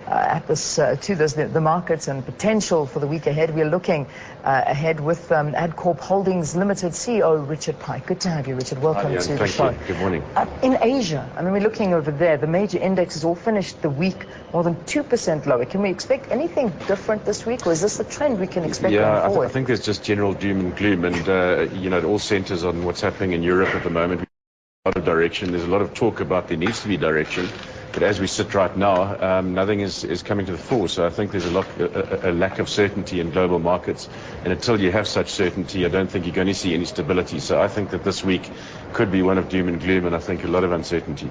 the markets and potential for the week ahead. We're looking ahead with Adcorp Holdings Limited CEO Richard Pike. Good to have you, Richard. Welcome to the show. Thank you. Good morning. In Asia, I mean, we're looking over there. The major indexes all finished the week more than 2% lower. Can we expect anything different this week, or is this the trend we can expect going forward? I think there's just general doom and gloom, and it all centers on what's happening in Europe at the moment. A lot of direction. There's a lot of talk about there needs to be direction, but as we sit right now, nothing is coming to the fore. So I think there's a lack of certainty in global markets, and until you have such certainty, I don't think you're going to see any stability. So I think that this week could be one of doom and gloom, and I think a lot of uncertainty.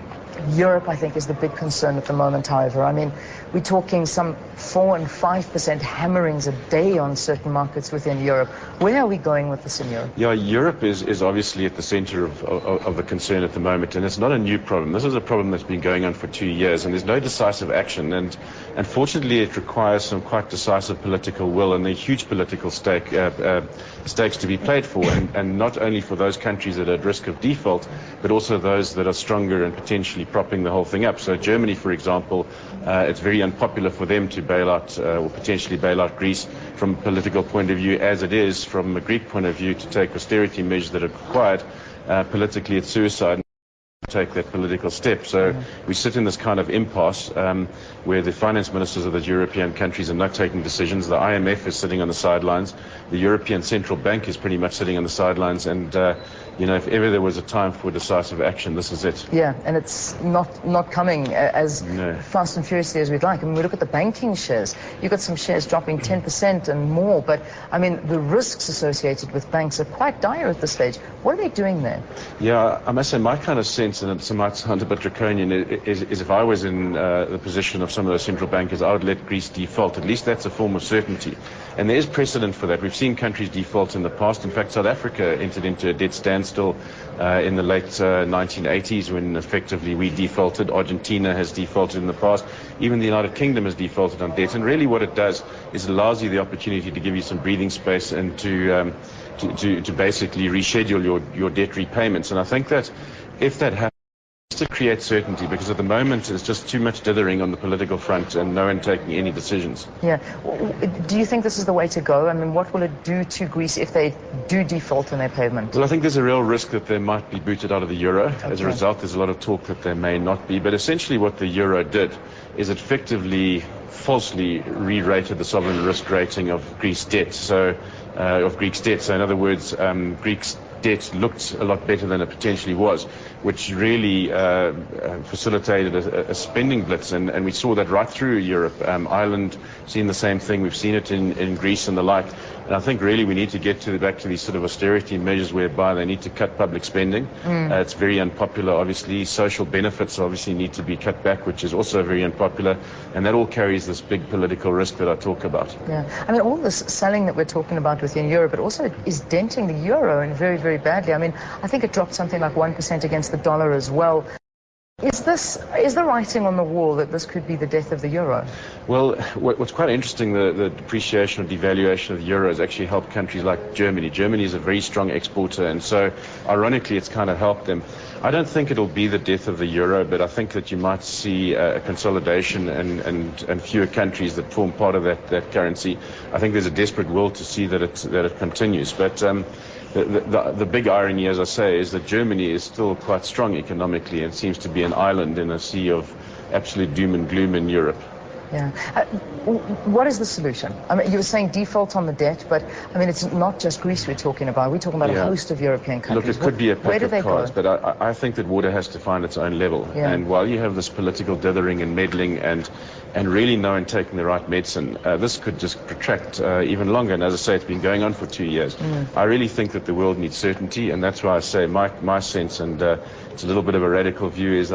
Europe, I think, is the big concern at the moment, however. I mean, we're talking some 4 and 5% hammerings a day on certain markets within Europe. Where are we going with this in Europe? Yeah, Europe is obviously at the center of the concern at the moment, and it's not a new problem. This is a problem that's been going on for 2 years, and there's no decisive action, and unfortunately it requires some quite decisive political will, and there are huge political stakes to be played for, and not only for those countries that are at risk of default, but also those that are stronger and potentially propping the whole thing up. So Germany, for example, it's very unpopular for them to bail out or potentially bail out Greece from a political point of view, as it is from a Greek point of view to take austerity measures that are required. Politically, it's suicide. Take that political step. So we sit in this kind of impasse where the finance ministers of the European countries are not taking decisions. The IMF is sitting on the sidelines. The European Central Bank is pretty much sitting on the sidelines. And, if ever there was a time for decisive action, this is it. Yeah, and it's not coming as fast and furiously as we'd like. I mean, we look at the banking shares. You've got some shares dropping 10% and more. But, I mean, the risks associated with banks are quite dire at this stage. What are they doing there? Yeah, I must say my kind of sense, and it might sound a bit draconian, is if I was in the position of some of those central bankers, I would let Greece default. At least that's a form of certainty. And there is precedent for that. We've seen countries default in the past. In fact, South Africa entered into a debt standstill in the late 1980s when effectively we defaulted. Argentina has defaulted in the past. Even the United Kingdom has defaulted on debt. And really what it does is it allows you the opportunity to give you some breathing space and to basically reschedule your debt repayments. And I think that if that happens, to create certainty, because at the moment there's just too much dithering on the political front and no one taking any decisions. Yeah. Do you think this is the way to go? I mean, what will it do to Greece if they do default on their payment? Well, I think there's a real risk that they might be booted out of the euro. Okay. As a result, there's a lot of talk that they may not be. But essentially what the euro did is it effectively falsely re-rated the sovereign risk rating of Greece debt. So, of Greek's debt. So in other words, Greek's debt looked a lot better than it potentially was, which really facilitated a spending blitz, and we saw that right through Europe. Ireland seen the same thing. We've seen it in Greece and the like. And I think really we need to get back to these sort of austerity measures whereby they need to cut public spending. It's very unpopular, obviously. Social benefits obviously need to be cut back, which is also very unpopular. And that all carries this big political risk that I talk about. Yeah. I mean, all this selling that we're talking about within Europe, but also is denting the euro in very, very badly. I mean, I think it dropped something like 1% against the dollar as well. Is the writing on the wall that this could be the death of the euro? Well, what's quite interesting, the depreciation or devaluation of the euro has actually helped countries like Germany. Germany is a very strong exporter, and so ironically it's kind of helped them. I don't think it'll be the death of the euro, but I think that you might see a consolidation and fewer countries that form part of that currency. I think there's a desperate will to see that it continues. But the big irony, as I say, is that Germany is still quite strong economically and seems to be an island in a sea of absolute doom and gloom in Europe. Yeah. What is the solution? I mean, you were saying default on the debt, but I mean, it's not just Greece we're talking about. We're talking about a host of European countries. Look, it could be a pack of cards, but I think that water has to find its own level. Yeah. And while you have this political dithering and meddling and really no one taking the right medicine, this could just protract even longer. And as I say, it's been going on for 2 years. I really think that the world needs certainty, and that's why I say my sense, and it's a little bit of a radical view, is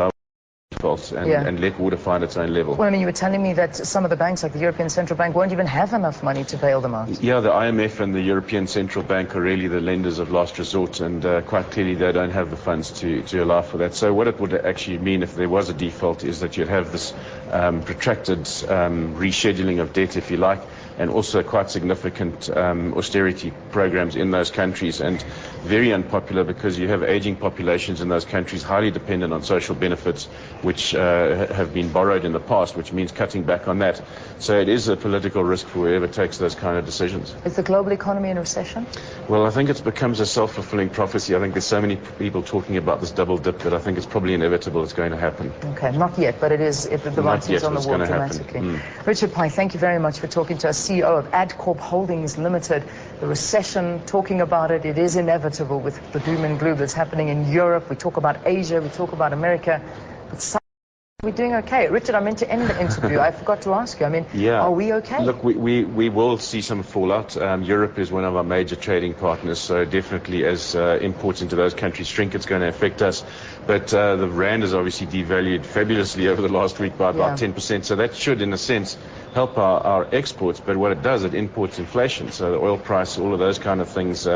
and let water find its own level. Well, I mean, you were telling me that some of the banks, like the European Central Bank, won't even have enough money to bail them out. Yeah, the IMF and the European Central Bank are really the lenders of last resort, and quite clearly they don't have the funds to allow for that. So what it would actually mean if there was a default is that you'd have this protracted rescheduling of debt, if you like. and also quite significant austerity programs in those countries, and very unpopular because you have aging populations in those countries highly dependent on social benefits which have been borrowed in the past, which means cutting back on that. So it is a political risk for whoever takes those kind of decisions. Is the global economy in recession? Well, I think it becomes a self-fulfilling prophecy. I think there's so many people talking about this double dip that I think it's probably inevitable it's going to happen. Okay, not yet, but it is, if the writing's on the wall dramatically. Richard Pike, thank you very much for talking to us, CEO of Adcorp Holdings Limited. The recession, talking about it, it is inevitable with the doom and gloom that's happening in Europe. We talk about Asia, we talk about America, but we're doing okay. Richard, I meant to end the interview. I forgot to ask you. I mean, are we okay? Look, we will see some fallout. Europe is one of our major trading partners, so definitely as imports into those countries shrink, it's going to affect us. But the rand has obviously devalued fabulously over the last week by about 10%, so that should, in a sense, help our exports. But what it does, it imports inflation. So the oil price, all of those kind of things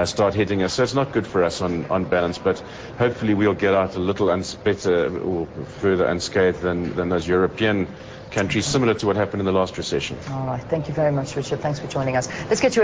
start hitting us. So it's not good for us on balance, but hopefully we'll get out a little better or further unscathed than those European countries, similar to what happened in the last recession. All right. Thank you very much, Richard. Thanks for joining us. Let's get you a